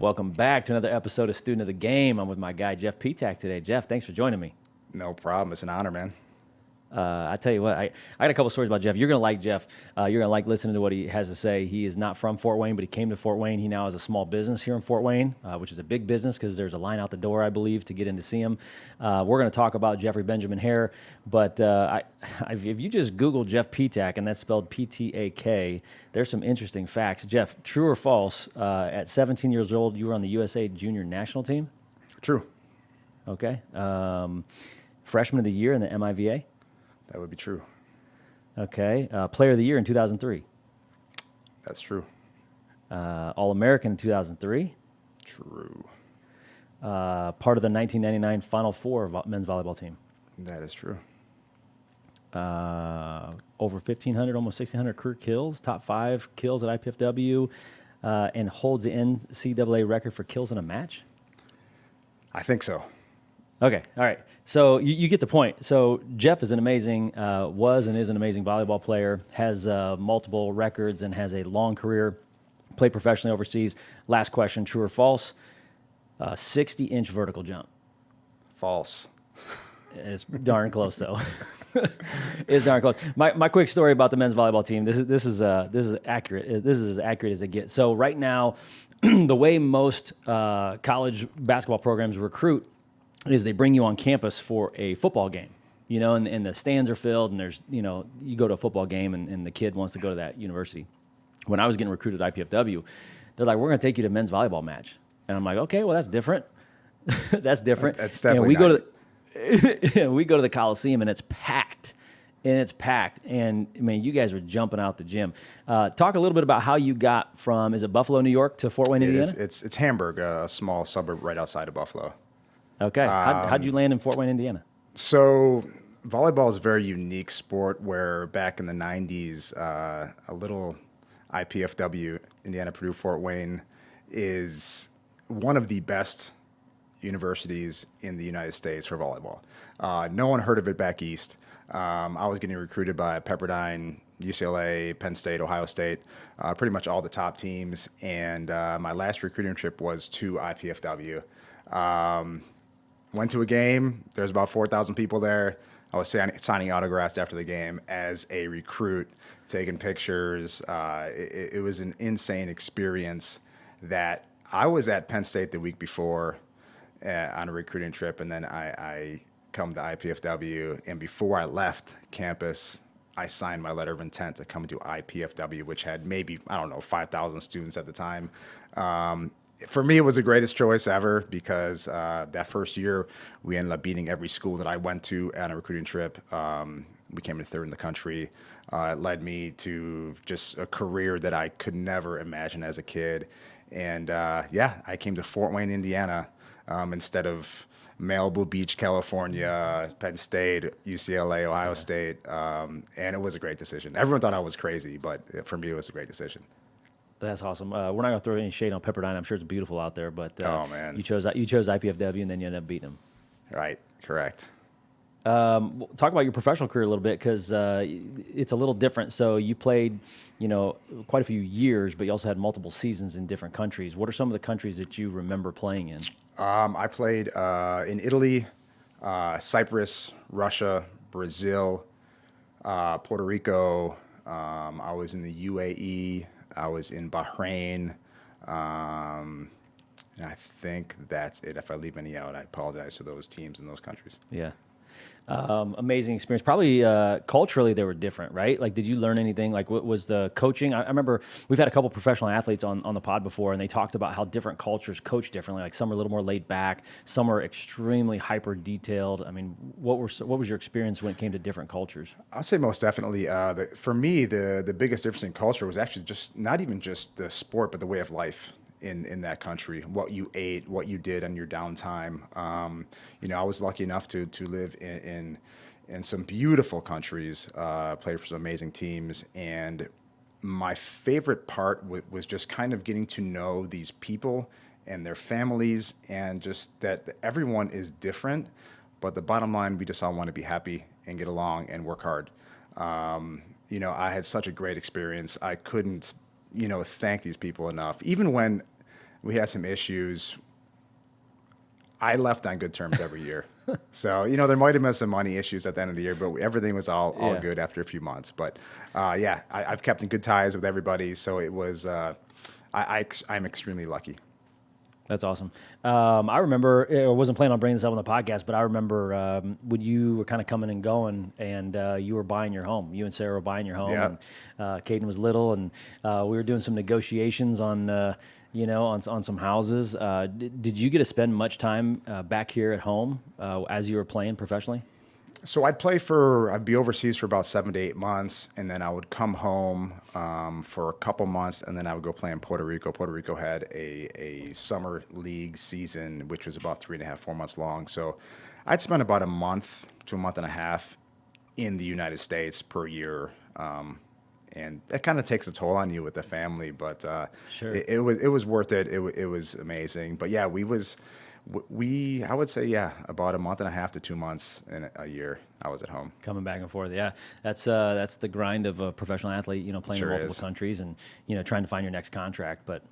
Welcome back to another episode of Student of the Game. I'm with my guy, Jeff Ptak, today. Jeff, thanks for joining me. No problem. It's an honor, man. I tell you what, I got a couple stories about Jeff. You're going to like Jeff. You're going to like listening to what he has to say. He is not from Fort Wayne, but he came to Fort Wayne. He now has a small business here in Fort Wayne, which is a big business because there's a line out the door, I believe, to get in to see him. We're going to talk about Jeffrey Benjamin Hare, but if you just Google Jeff Ptak, and that's spelled P-T-A-K, there's some interesting facts. Jeff, true or false, at 17 years old, you were on the USA Junior National Team? True. Okay. Freshman of the Year in the MIVA? That would be true. Okay. Player of the Year in 2003. That's true. All-American in 2003. True. Part of the 1999 Final Four men's volleyball team. That is true. Over 1,500, almost 1,600 career kills, top 5 kills at IPFW, and holds the NCAA record for kills in a match? I think so. Okay, all right. So you get the point. So Jeff is an amazing, was and is an amazing volleyball player, has multiple records and has a long career, played professionally overseas. Last question, true or false? 60-inch vertical jump. False. It's darn close, though. It's darn close. My quick story about the men's volleyball team. This is accurate. This is as accurate as it gets. So right now, the way most college basketball programs recruit is they bring you on campus for a football game, you know, and the stands are filled, and there's, you know, you go to a football game and the kid wants to go to that university. When I was getting recruited at IPFW, they're like, we're going to take you to a men's volleyball match. And I'm like, okay, well, that's different. That's different. That's definitely we go to the Coliseum, and it's packed. And I mean, you guys were jumping out the gym. Talk a little bit about how you got from, is it Buffalo, New York to Fort Wayne, Indiana? It's Hamburg, a small suburb right outside of Buffalo. Okay. How'd you land in Fort Wayne, Indiana? So volleyball is a very unique sport where back in the 90s, a little IPFW, Indiana, Purdue, Fort Wayne, is one of the best universities in the United States for volleyball. No one heard of it back east. I was getting recruited by Pepperdine, UCLA, Penn State, Ohio State, pretty much all the top teams. And my last recruiting trip was to IPFW. Went to a game. There's about 4,000 people there. I was signing autographs after the game as a recruit, taking pictures. It was an insane experience that I was at Penn State the week before on a recruiting trip, and then I come to IPFW, and before I left campus, I signed my letter of intent to come to IPFW, which had maybe, 5,000 students at the time. For me, it was the greatest choice ever because that first year, we ended up beating every school that I went to on a recruiting trip. We came in third in the country. It led me to just a career that I could never imagine as a kid. And I came to Fort Wayne, Indiana, instead of Malibu Beach, California, Penn State, UCLA, Ohio State. And it was a great decision. Everyone thought I was crazy, but for me, it was a great decision. That's awesome. We're not going to throw any shade on Pepperdine. I'm sure it's beautiful out there, but oh, man. You chose IPFW, and then you ended up beating them. Right, correct. Talk about your professional career a little bit because it's a little different. So you played, quite a few years, but you also had multiple seasons in different countries. What are some of the countries that you remember playing in? I played in Italy, Cyprus, Russia, Brazil, Puerto Rico. I was in the UAE. I was in Bahrain. And I think that's it. If I leave any out, I apologize to those teams in those countries. Yeah. Amazing experience. Probably culturally they were different, right? Like, did you learn anything? Like, what was the coaching? I remember we've had a couple professional athletes on the pod before, and they talked about how different cultures coach differently. Like, some are a little more laid back, some are extremely hyper detailed. I mean, what was your experience when it came to different cultures? I'd say most definitely. For me, the biggest difference in culture was actually just not even just the sport, but the way of life. In that country, what you ate, what you did on your downtime. I was lucky enough to live in some beautiful countries, played for some amazing teams, and my favorite part was just kind of getting to know these people and their families, and just that everyone is different, but the bottom line, we just all want to be happy and get along and work hard. I had such a great experience. I couldn't thank these people enough. Even when we had some issues. I left on good terms every year. So, you know, there might have been some money issues at the end of the year, but everything was all good after a few months. But I've kept in good ties with everybody. So it was, I'm extremely lucky. That's awesome. I remember, I wasn't planning on bringing this up on the podcast, but I remember when you were kind of coming and going, and you were buying your home. You and Sarah were buying your home, and Caden was little, and we were doing some negotiations on, on some houses. Did you get to spend much time back here at home as you were playing professionally? So I'd be overseas for about 7 to 8 months, and then I would come home for a couple months, and then I would go play in Puerto Rico. Puerto Rico had a summer league season, which was about 3.5, 4 months long. So I'd spend about a month to a month and a half in the United States per year. And that kind of takes a toll on you with the family, but sure. it was worth it. It was amazing. But yeah, I would say, about a month and a half to 2 months in a year, I was at home. Coming back and forth, yeah. That's the grind of a professional athlete, playing in multiple countries and, trying to find your next contract. But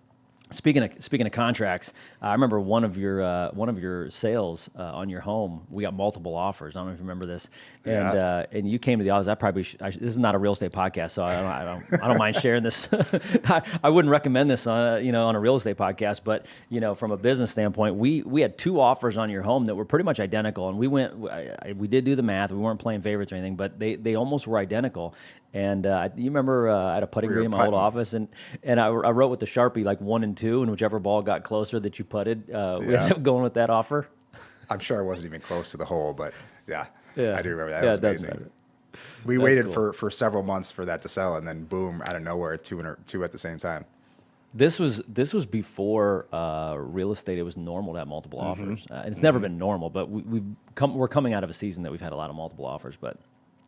speaking of contracts, I remember one of your sales on your home. We got multiple offers. I don't know if you remember this, and you came to the office. This is not a real estate podcast, so I don't mind sharing this. I wouldn't recommend this on a real estate podcast, but from a business standpoint, we had 2 offers on your home that were pretty much identical, and we did do the math. We weren't playing favorites or anything, but they almost were identical. And you remember I had a putting green in my old office, and I wrote with the Sharpie like 1 and 2, and whichever ball got closer that you putted, we ended up going with that offer. I'm sure I wasn't even close to the hole, but I do remember that. Yeah, it was amazing. We waited for several months for that to sell, and then boom, out of nowhere, two at the same time. This was before real estate. It was normal to have multiple offers, and it's never been normal. But we're coming out of a season that we've had a lot of multiple offers, but.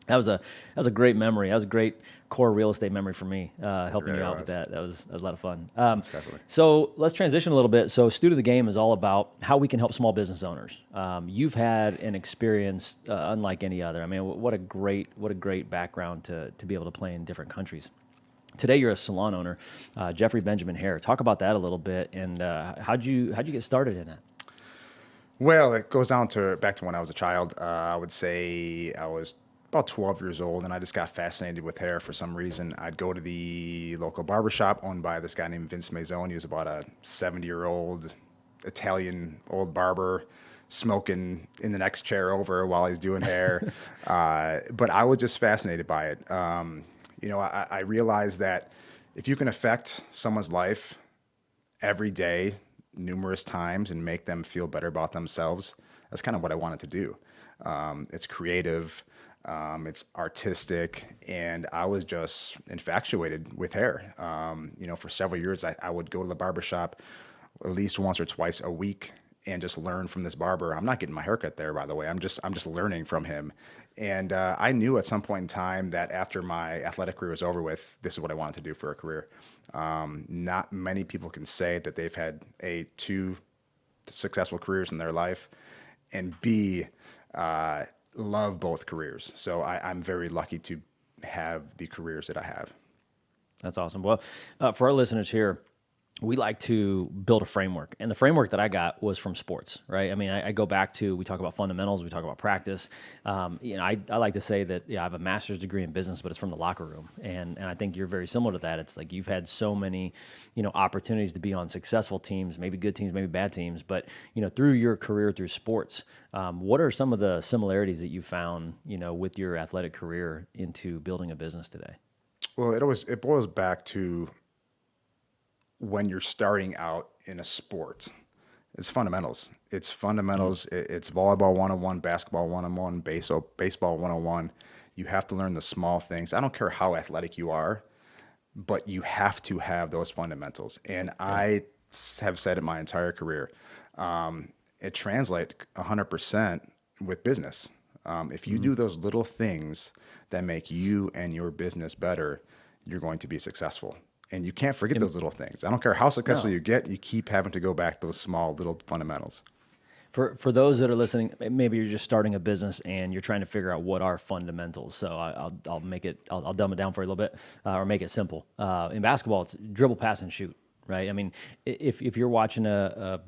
That was a great memory. That was a great core real estate memory for me, helping you out with that. That was a lot of fun. Definitely. So let's transition a little bit. So Student of the Game is all about how we can help small business owners. You've had an experience unlike any other. I mean, what a great background to be able to play in different countries. Today you're a salon owner, Jeffrey Benjamin Hair. Talk about that a little bit, and how'd you get started in that? Well, it goes down back to when I was a child. I would say I was about 12 years old, and I just got fascinated with hair for some reason. I'd go to the local barbershop owned by this guy named Vince Mazzone. He was about a 70-year-old Italian old barber, smoking in the next chair over while he's doing hair. But I was just fascinated by it. I realized that if you can affect someone's life every day, numerous times, and make them feel better about themselves, that's kind of what I wanted to do. It's creative. It's artistic, and I was just infatuated with hair. For several years, I would go to the barbershop at least once or twice a week and just learn from this barber. I'm not getting my haircut there, by the way. I'm just learning from him. And I knew at some point in time that after my athletic career was over with, this is what I wanted to do for a career. Not many people can say that they've had 2 successful careers in their life, and B, love both careers. So I'm very lucky to have the careers that I have. That's awesome. Well, for our listeners here, we like to build a framework, and the framework that I got was from sports, right? I mean, I go back to, we talk about fundamentals, we talk about practice. I like to say that, I have a master's degree in business, but it's from the locker room. And I think you're very similar to that. It's like you've had so many, opportunities to be on successful teams, maybe good teams, maybe bad teams, but, through your career, through sports, what are some of the similarities that you found, with your athletic career into building a business today? Well, it boils back to when you're starting out in a sport. It's fundamentals. It's volleyball 101, basketball 101, baseball 101. You have to learn the small things. I don't care how athletic you are, but you have to have those fundamentals. And I have said it my entire career. It translates 100% with business. If you do those little things that make you and your business better, you're going to be successful. And you can't forget those little things. I don't care how successful you get, you keep having to go back to those small little fundamentals. For those that are listening, maybe you're just starting a business and you're trying to figure out what are fundamentals. So I'll dumb it down for you a little bit, or make it simple. In basketball, it's dribble, pass, and shoot. right? I mean, if you're watching a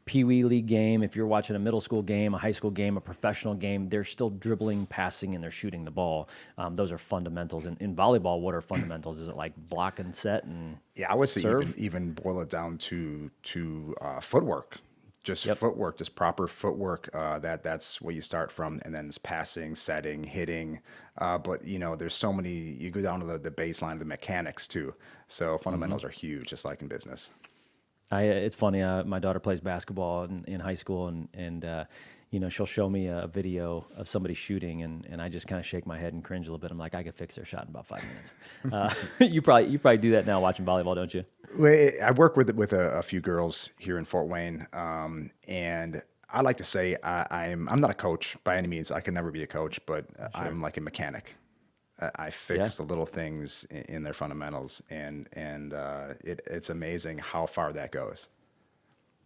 Pee Wee League game, if you're watching a middle school game, a high school game, a professional game, they're still dribbling, passing, and they're shooting the ball. Those are fundamentals. In volleyball, what are fundamentals? Is it like block and set and Yeah, I would say serve? even boil it down to footwork. Just footwork, just proper footwork. That's where you start from, and then it's passing, setting, hitting. But there's so many. You go down to the baseline, the mechanics too. So fundamentals are huge, just like in business. It's funny. My daughter plays basketball in high school, and she'll show me a video of somebody shooting, and I just kind of shake my head and cringe a little bit. I'm like, I could fix their shot in about 5 minutes. You probably do that now watching volleyball, don't you? Well, I work with a few girls here in Fort Wayne, and I like to say I'm not a coach by any means. I can never be a coach, but I'm like a mechanic. I fix the little things in their fundamentals, and it's amazing how far that goes.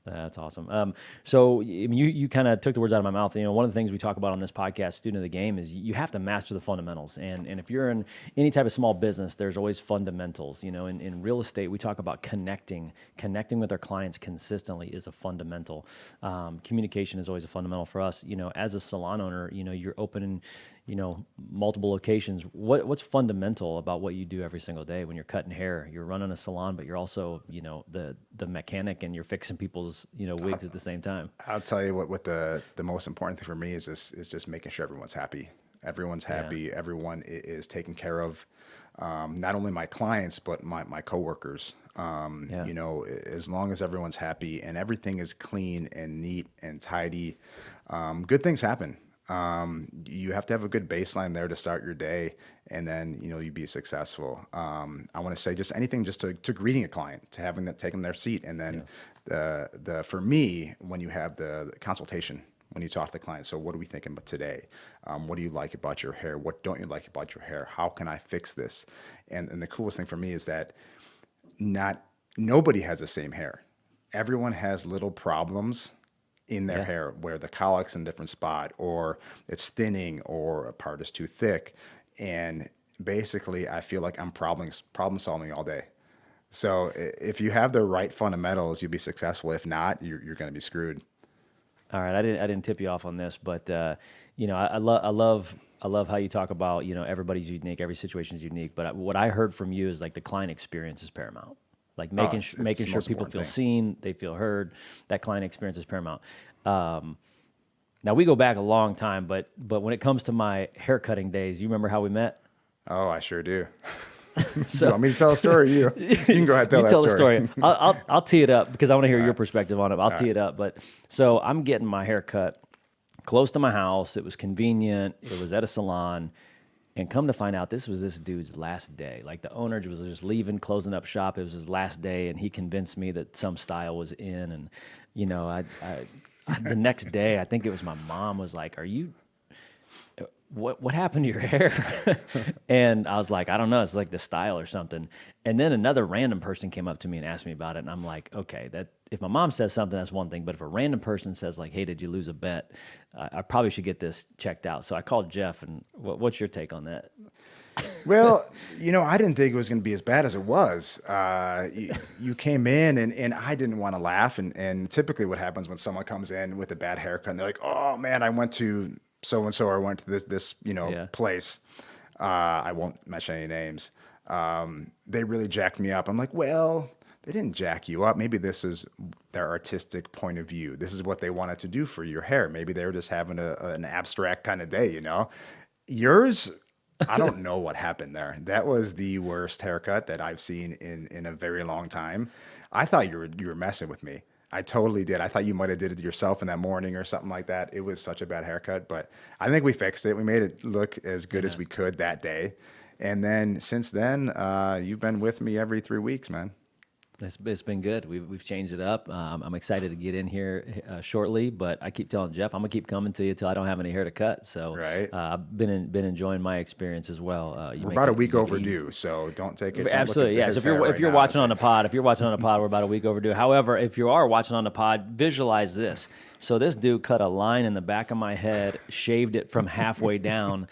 That's awesome. So you kind of took the words out of my mouth. One of the things we talk about on this podcast, Student of the Game, is you have to master the fundamentals. And if you're in any type of small business, there's always fundamentals. In real estate, we talk about connecting with our clients consistently is a fundamental. Communication is always a fundamental for us. As a salon owner, you're opening multiple locations. What's fundamental about what you do every single day when you're cutting hair? You're running a salon, but you're also, the mechanic, and you're fixing people's, wigs at the same time. I'll tell you what the most important thing for me is just making sure everyone's happy. Everyone's happy. Yeah. Everyone is taken care of. Not only my clients, but my coworkers. As long as everyone's happy and everything is clean and neat and tidy, good things happen. You have to have a good baseline there to start your day, and then you be successful. I want to say just anything, just to greeting a client, to having that, taking their seat, and then the for me, when you have the consultation, when you talk to the client, so what are we thinking about today? What do you like about your hair? What don't you like about your hair? How can I fix this? And the coolest thing for me is that nobody has the same hair. Everyone has little problems in their hair, where the cowlick's in a different spot, or it's thinning, or a part is too thick. And basically, I feel like I'm problem solving all day. So if you have the right fundamentals, you'll be successful. If not, you're going to be screwed. All right, I didn't tip you off on this, but I love how you talk about everybody's unique, every situation is unique. But what I heard from you is like the client experience is paramount. Like making sure people feel seen, they feel heard. That client experience is paramount. Now we go back a long time, but when it comes to my haircutting days, you remember how we met? Oh, I sure do. So, you want me to tell a story? You can go ahead and tell that story. The story. I'll tee it up because I want to hear your perspective on it. I'll tee it up. But so I'm getting my hair cut close to my house. It was convenient. It was at a salon. And come to find out, this was this dude's last day. Like the owner was just leaving, closing up shop. It was his last day, and he convinced me that some style was in. And the next day, I think it was my mom was like, "Are you? What happened to your hair?" And I was like, "I don't know. It's like the style or something." And then another random person came up to me and asked me about it, and I'm like, "Okay, that." If my mom says something, that's one thing. But if a random person says like, "Hey, did you lose a bet?" I probably should get this checked out. So I called Jeff, and what's your take on that? Well, I didn't think it was going to be as bad as it was. You came in, and I didn't want to laugh. And typically what happens when someone comes in with a bad haircut, and they're like, "Oh, man, I went to so-and-so, or I went to this place." I won't mention any names. They really jacked me up. I'm like, well, they didn't jack you up. Maybe this is their artistic point of view. This is what they wanted to do for your hair. Maybe they were just having an abstract kind of day, Yours, I don't know what happened there. That was the worst haircut that I've seen in a very long time. I thought you were messing with me. I totally did. I thought you might have did it yourself in that morning or something like that. It was such a bad haircut, but I think we fixed it. We made it look as good as we could that day. And then since then, you've been with me every 3 weeks, man. It's been good. We've changed it up. I'm excited to get in here shortly, but I keep telling Jeff I'm gonna keep coming to you till I don't have any hair to cut. So I've been enjoying my experience as well. We're about a week overdue, so don't take it. Absolutely, yeah. So if you're watching on the pod, we're about a week overdue. However, if you are watching on the pod, visualize this. So this dude cut a line in the back of my head, shaved it from halfway down,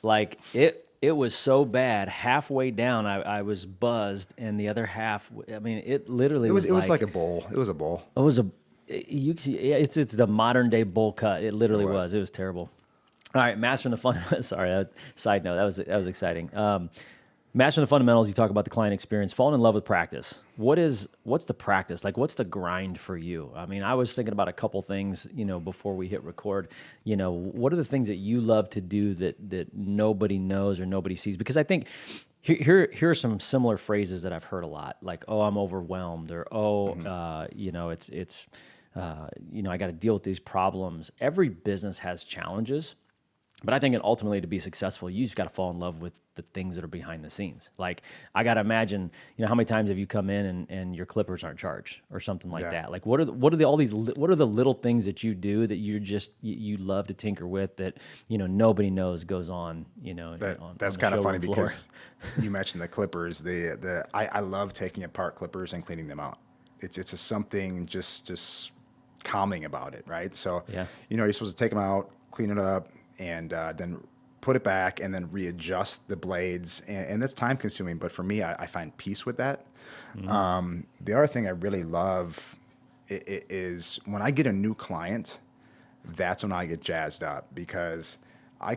like it. it was so bad. Halfway down, I was buzzed, and the other half, I mean, it literally was It was like a bowl. It was a bowl. it was a, you can see, yeah, it's the modern day bowl cut. It literally It was. was. It was terrible. All right, mastering the fun. Sorry, side note. That was exciting. Mastering the fundamentals. You talk about the client experience. Falling in love with practice. What's the practice like? What's the grind for you? I mean, I was thinking about a couple things, before we hit record. What are the things that you love to do that nobody knows or nobody sees? Because I think here are some similar phrases that I've heard a lot, like, "Oh, I'm overwhelmed," or "Oh, it's I got to deal with these problems." Every business has challenges. But I think ultimately to be successful, you just got to fall in love with the things that are behind the scenes. Like, I got to imagine, how many times have you come in and your clippers aren't charged or something like that? Like, what are the little things that you do that you love to tinker with that nobody knows goes on That's kind of funny because you mentioned the clippers. I love taking apart clippers and cleaning them out. It's something just calming about it, right? So you're supposed to take them out, clean it up, and then put it back and then readjust the blades. And that's time consuming. But for me, I find peace with that. Mm-hmm. The other thing I really love is when I get a new client, that's when I get jazzed up because I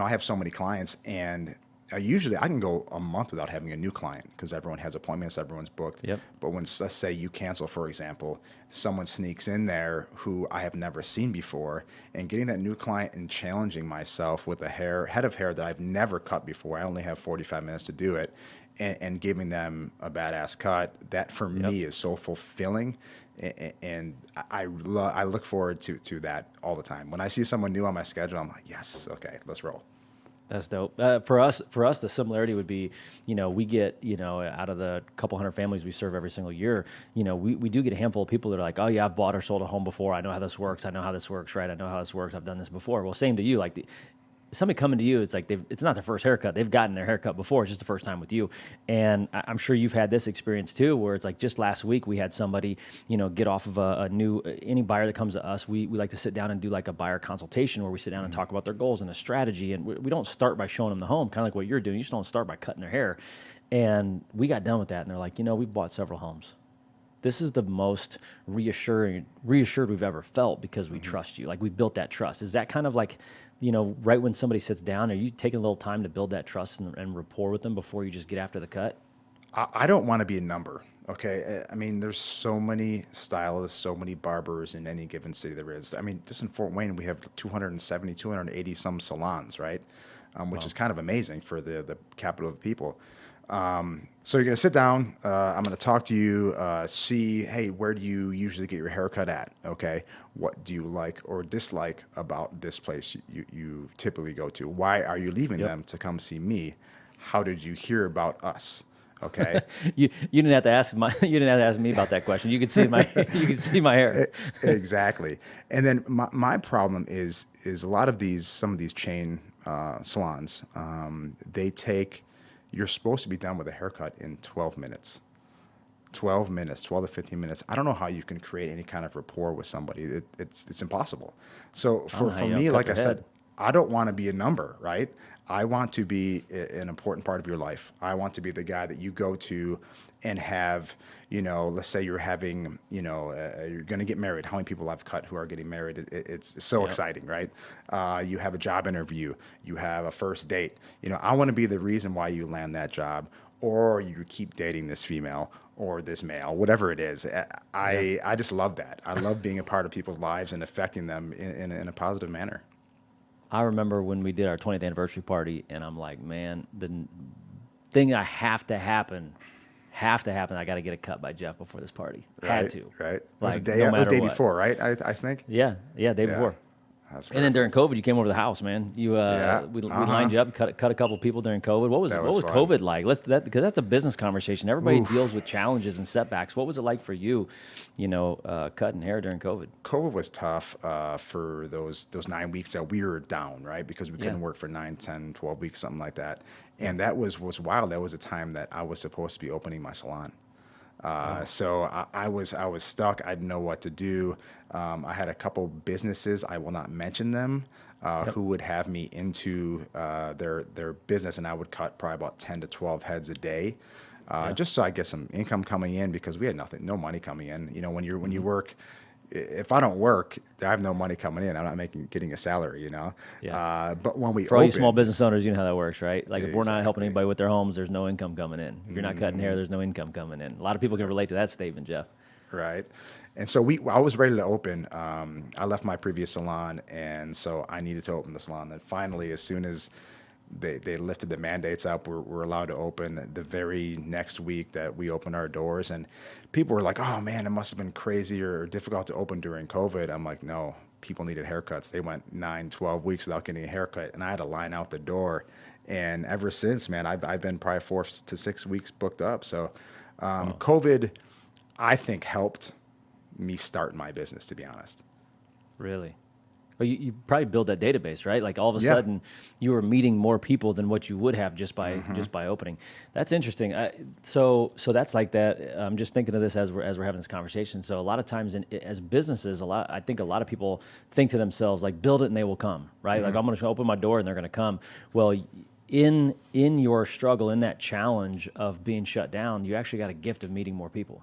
have so many clients and usually I can go a month without having a new client because everyone has appointments, everyone's booked. Yep. But when, let's say you cancel, for example, someone sneaks in there who I have never seen before, and getting that new client and challenging myself with a head of hair that I've never cut before, I only have 45 minutes to do it, and giving them a badass cut, that for me is so fulfilling. And I look forward to that all the time. When I see someone new on my schedule, I'm like, yes, okay, let's roll. That's dope. For us, the similarity would be, we get, out of the couple hundred families we serve every single year, we do get a handful of people that are like, oh yeah, I've bought or sold a home before. I know how this works. Right? I know how this works. I've done this before. Well, same to you. Like somebody coming to you, it's like it's not their first haircut. They've gotten their haircut before. It's just the first time with you. And I'm sure you've had this experience too, where it's like just last week we had somebody, get off of any buyer that comes to us. We like to sit down and do like a buyer consultation where we sit down and talk about their goals and a strategy. And we don't start by showing them the home, kind of like what you're doing. You just don't start by cutting their hair. And we got done with that. And they're like, we've bought several homes. This is the most reassured we've ever felt because we trust you. Like we built that trust. Is that kind of like, right when somebody sits down, are you taking a little time to build that trust and rapport with them before you just get after the cut? I don't want to be a number. Okay. I mean, there's so many stylists, so many barbers in any given city there is. I mean, just in Fort Wayne, we have 270, 280 some salons, right? Which is kind of amazing for the capital of people. So you're going to sit down, I'm going to talk to you, see, hey, where do you usually get your haircut at? Okay. What do you like or dislike about this place you typically go to? Why are you leaving them to come see me? How did you hear about us? Okay. you didn't have to ask me about that question. You could see my hair. Exactly. And then my problem is a lot of some of these chain, salons, you're supposed to be done with a haircut in 12 minutes. 12 to 15 minutes. I don't know how you can create any kind of rapport with somebody. It's impossible. So for me, like I said, I don't want to be a number, right? I want to be an important part of your life. I want to be the guy that you go to and have, let's say you're having, you're going to get married. How many people I've cut who are getting married? It's so exciting, right? You have a job interview. You have a first date. I want to be the reason why you land that job, or you keep dating this female or this male, whatever it is. I just love that. I love being a part of people's lives and affecting them in a positive manner. I remember when we did our 20th anniversary party, and I'm like, man, the thing that have to happen. I got to get a cut by Jeff before this party. Had to. Right. It was the day before, right? I think. Yeah, day before. And then during COVID, you came over to the house, man. We lined you up, cut a couple people during COVID. What was COVID like? Because that's a business conversation. Everybody deals with challenges and setbacks. What was it like for you, cutting hair during COVID? COVID was tough for those 9 weeks that we were down, right? Because we couldn't work for 9, 10, 12 weeks, something like that. And that was wild. That was a time that I was supposed to be opening my salon. So I was stuck. I didn't know what to do. I had a couple businesses, I will not mention them, who would have me into their business, and I would cut probably about 10 to 12 heads a day, just so I get some income coming in, because we had no money coming in. You know, when you work, if I don't work, I have no money coming in. I'm not getting a salary, you know. Yeah. But when we For all you opened, small business owners, you know how that works, right? Like if we're not helping Exactly. anybody with their homes, there's no income coming in. If you're not cutting hair, there's no income coming in. A lot of people can relate to that statement, Jeff. right? And so I was ready to open. I left my previous salon, and so I needed to open the salon. And finally, as soon as they lifted the mandates up, we're allowed to open the very next week that we opened our doors. And people were like, oh man, it must have been crazy or difficult to open during COVID. I'm like, no, people needed haircuts. They went 9, 12 weeks without getting a haircut, and I had to line out the door. And ever since, man, I've been probably 4 to 6 weeks booked up. So COVID, I think, helped me start my business, to be honest. Really? Well, you probably build that database, right? Like all of a Yeah. sudden, you were meeting more people than what you would have just by opening. That's interesting. So that's like that. I'm just thinking of this as we're having this conversation. So a lot of times, as businesses, I think a lot of people think to themselves like, build it and they will come, right? Like I'm going to open my door and they're going to come. Well, in your struggle, in that challenge of being shut down, you actually got a gift of meeting more people.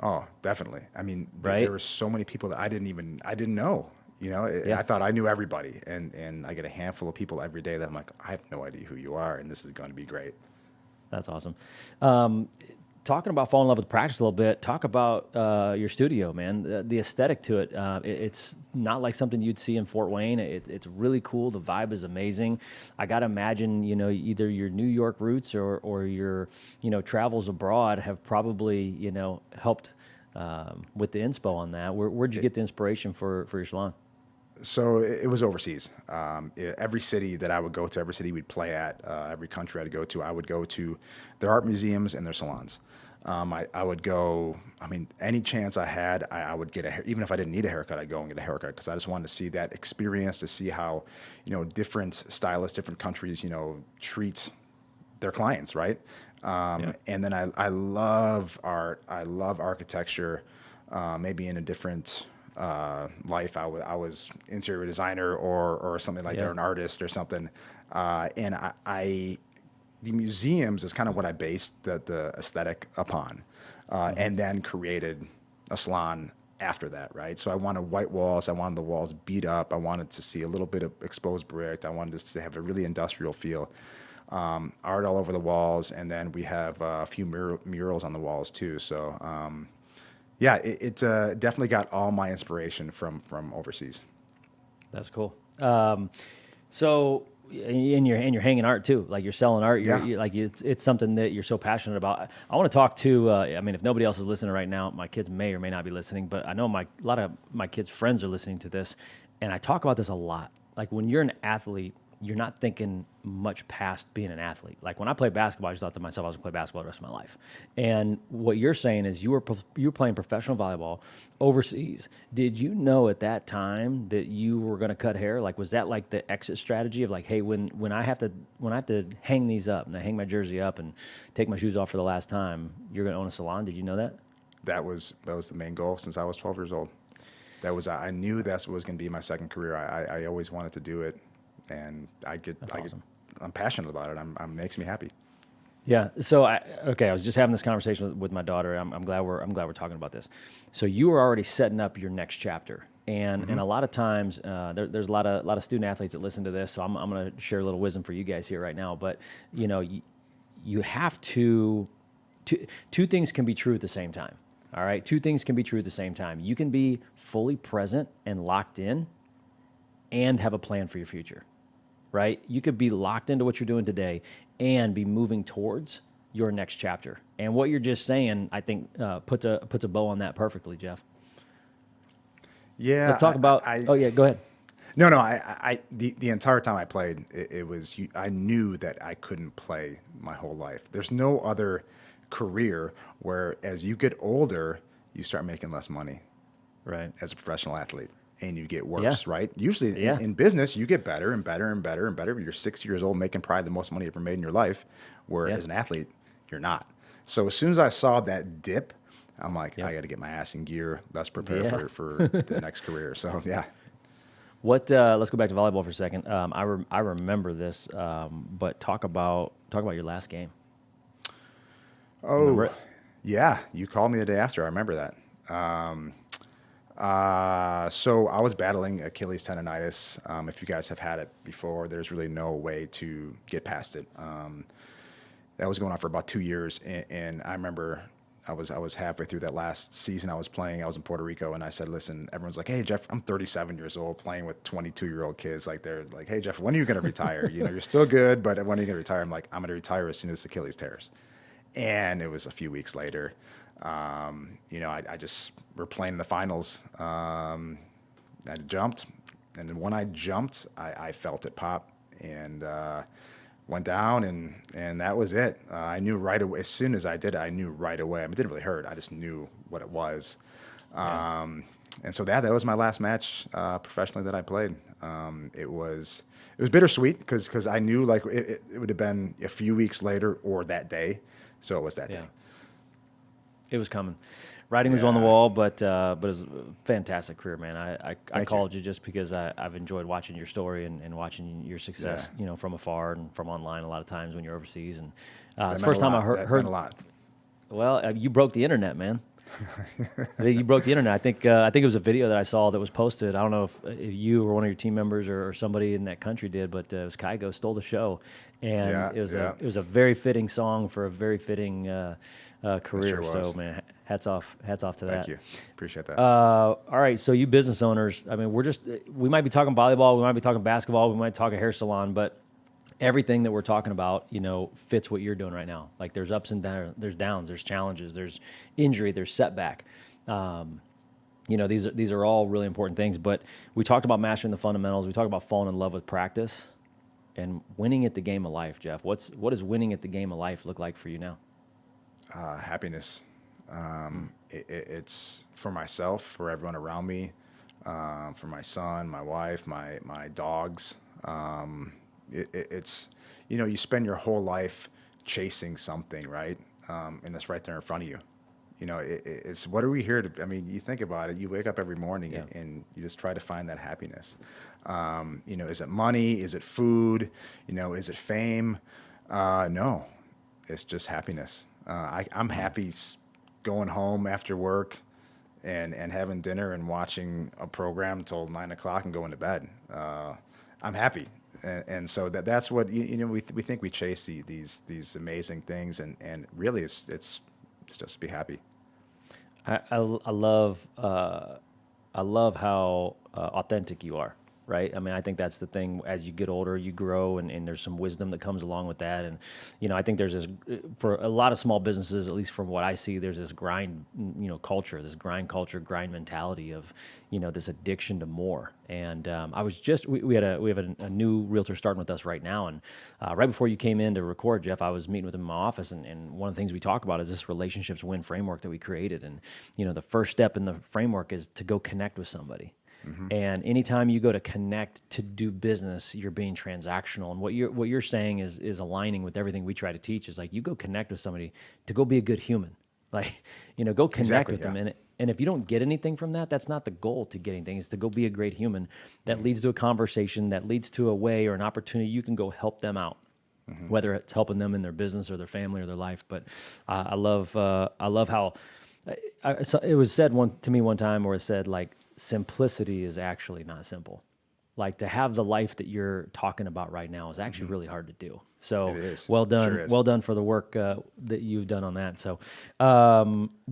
Oh, definitely. I mean, Right? there were so many people that I didn't know. You know, I thought I knew everybody, and I get a handful of people every day that I'm like, I have no idea who you are, and this is going to be great. That's awesome. Talking about falling in love with practice a little bit, talk about your studio, man. The aesthetic to it. It's not like something you'd see in Fort Wayne. It's really cool. The vibe is amazing. I got to imagine, you know, either your New York roots or your, you know, travels abroad have probably, you know, helped with the inspo on that. Where'd you get the inspiration for your salon? So it was overseas. Every city that I would go to, every city we'd play at, every country I'd go to, I would go to their art museums and their salons. I would go, I mean, any chance I had, I would get a hair, even if I didn't need a haircut, I'd go and get a haircut, because I just wanted to see that experience, to see how, you know, different stylists, different countries, you know, treat their clients, right? And then I love art. I love architecture. Maybe in a different life, I was interior designer or something like that, or an artist or something. And the museums is kind of what I based the aesthetic upon, and then created a salon after that, right? So I wanted white walls. I wanted the walls beat up. I wanted to see a little bit of exposed brick. I wanted to have a really industrial feel. Art all over the walls, and then we have a few murals on the walls too. So yeah, it definitely got all my inspiration from overseas. That's cool. So and you're hanging art too, like you're selling art. You're like it's something that you're so passionate about. I want to talk to. I mean, if nobody else is listening right now, my kids may or may not be listening, but I know a lot of my kids' friends are listening to this, and I talk about this a lot. Like when you're an athlete, you're not thinking much past being an athlete. Like when I played basketball, I just thought to myself, I was gonna play basketball the rest of my life. And what you're saying is you were playing professional volleyball overseas. Did you know at that time that you were gonna cut hair? Like was that like the exit strategy of like, hey, when I have to hang these up and I hang my jersey up and take my shoes off for the last time, you're gonna own a salon? Did you know that? That was the main goal since I was 12 years old. I knew that was going to be my second career. I always wanted to do it. And I'm passionate about it. It makes me happy. Yeah. So I was just having this conversation with my daughter. I'm glad we're talking about this. So you were already setting up your next chapter, and a lot of times there's a lot of student athletes that listen to this. So I'm going to share a little wisdom for you guys here right now. But you know, you have to two things can be true at the same time. All right, two things can be true at the same time. You can be fully present and locked in, and have a plan for your future. Right? You could be locked into what you're doing today and be moving towards your next chapter. And what you're just saying, I think, puts a bow on that perfectly, Jeff. Yeah. Let's talk about. Go ahead. No. The entire time I played, I knew that I couldn't play my whole life. There's no other career where, as you get older, you start making less money. Right. As a professional athlete. And you get worse, right? Usually Yeah. in business, you get better and better and better and better. You're 6 years old, making probably the most money you ever made in your life, where as an athlete, you're not. So as soon as I saw that dip, I'm like, Yep. I got to get my ass in gear. Let's prepare for the next career. So yeah. What? Let's go back to volleyball for a second. I remember this, but talk about your last game. Remember Oh, it? yeah. You called me the day after. I remember that. So I was battling Achilles tendonitis. If you guys have had it before, there's really no way to get past it. That was going on for about 2 years, and I remember I was halfway through that last season I was playing. I was in Puerto Rico, and I said, "Listen, everyone's like, hey Jeff, I'm 37 years old, playing with 22-year-old kids. Like they're like, hey Jeff, when are you going to retire? You're still good, but when are you going to retire?" I'm like, "I'm going to retire as soon as Achilles tears." And it was a few weeks later. I just we're playing in the finals. I jumped, and then when I jumped, I felt it pop and went down, and that was it. I knew right away. As soon as I did it, I knew right away. I mean, it didn't really hurt. I just knew what it was. And so that was my last match professionally that I played. It was bittersweet because I knew like it would have been a few weeks later or that day. So it was that day. It was coming. Writing was on the wall, but it was a fantastic career, man. I called you just because I've enjoyed watching your story and watching your success, from afar and from online a lot of times when you're overseas. And it's the first time I heard a lot. Well, you broke the internet, man. You broke the internet. I think it was a video that I saw that was posted. I don't know if you or one of your team members or somebody in that country did, but it was Kygo Stole the Show, and it was a very fitting song for a very fitting career. Sure so man, hats off to that. Thank you. Appreciate that. All right, so you business owners, I mean, we might be talking volleyball, we might be talking basketball, we might talk a hair salon, but everything that we're talking about, fits what you're doing right now. Like there's ups and downs, there's downs, there's challenges, there's injury, there's setback. These are all really important things, but we talked about mastering the fundamentals. We talked about falling in love with practice and winning at the game of life, Jeff. What does winning at the game of life look like for you now? Happiness. It's for myself, for everyone around me, for my son, my wife, my dogs. It's you spend your whole life chasing something, right? And it's right there in front of you. It's what are we here to? I mean, you think about it. You wake up every morning and you just try to find that happiness. Is it money? Is it food? Is it fame? No, it's just happiness. I'm happy going home after work and having dinner and watching a program till 9 o'clock and going to bed. I'm happy. And so that's what we think we chase these amazing things, and really it's just to be happy. I love how authentic you are, right? I mean, I think that's the thing. As you get older, you grow, and there's some wisdom that comes along with that. And I think there's this for a lot of small businesses, at least from what I see, there's this grind, culture, this grind mentality of, this addiction to more. And I was just we have a new realtor starting with us right now, and right before you came in to record, Jeff, I was meeting with him in my office, and one of the things we talk about is this relationships win framework that we created. And the first step in the framework is to go connect with somebody. Mm-hmm. And anytime you go to connect to do business, you're being transactional. And what you're saying is aligning with everything we try to teach. Is like you go connect with somebody to go be a good human. Like go connect with them. And if you don't get anything from that, that's not the goal to get anything. It's to go be a great human. That leads to a conversation, that leads to a way or an opportunity you can go help them out. Mm-hmm. Whether it's helping them in their business or their family or their life. But I love how it was said to me one time, where it said like, simplicity is actually not simple. Like to have the life that you're talking about right now is actually really hard to do. So it is. Well done. Sure is. Well done for the work that you've done on that. So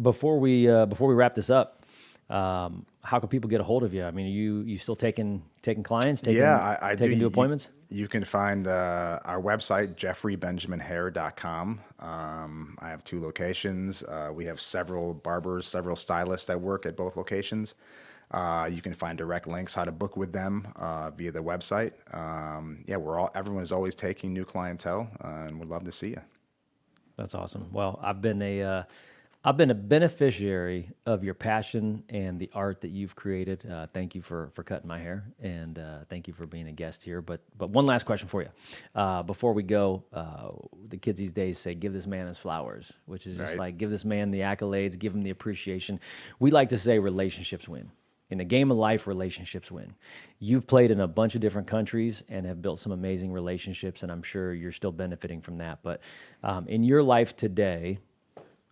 before we wrap this up, how can people get a hold of you? I mean, you still taking clients? I do. Taking new appointments? You can find our website, jeffreybenjaminhair.com. I have 2 locations. We have several barbers, several stylists that work at both locations. You can find direct links how to book with them via the website. Everyone is always taking new clientele, and we'd love to see you. That's awesome. Well, I've been I've been a beneficiary of your passion and the art that you've created. Thank you for cutting my hair, and thank you for being a guest here. But one last question for you. Before we go, the kids these days say, give this man his flowers, which is just Right. like, give this man the accolades, give him the appreciation. We like to say relationships win. In the game of life, relationships win. You've played in a bunch of different countries and have built some amazing relationships, and I'm sure you're still benefiting from that. But in your life today,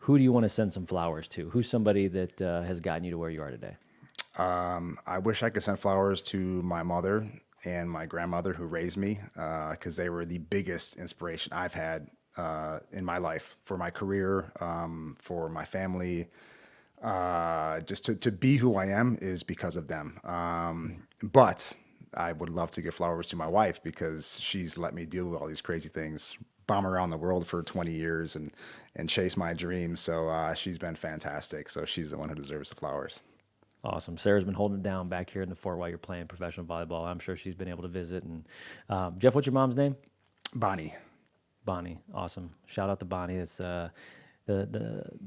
who do you want to send some flowers to? Who's somebody that has gotten you to where you are today? I wish I could send flowers to my mother and my grandmother who raised me, because they were the biggest inspiration I've had in my life, for my career, for my family. Just to be who I am is because of them. But I would love to give flowers to my wife, because she's let me do all these crazy things, bomb around the world for 20 years and chase my dreams. So she's been fantastic. So she's the one who deserves the flowers. Awesome. Sarah's been holding it down back here in the fort while you're playing professional volleyball. I'm sure she's been able to visit. And Jeff, what's your mom's name? Bonnie. Bonnie. Awesome. Shout out to Bonnie. It's the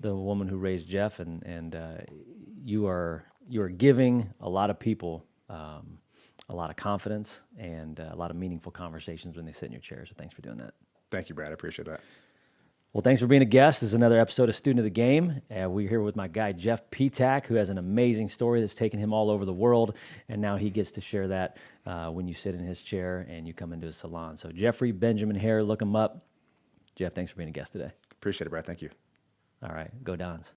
woman who raised Jeff, and you are giving a lot of people a lot of confidence and a lot of meaningful conversations when they sit in your chair. So thanks for doing that. Thank you, Brad. I appreciate that. Well, thanks for being a guest. This is another episode of Student of the Game. We're here with my guy, Jeff Ptak, who has an amazing story that's taken him all over the world, and now he gets to share that when you sit in his chair and you come into his salon. So Jeffrey Benjamin Hare, look him up. Jeff, thanks for being a guest today. Appreciate it, Brad. Thank you. All right, go Dons.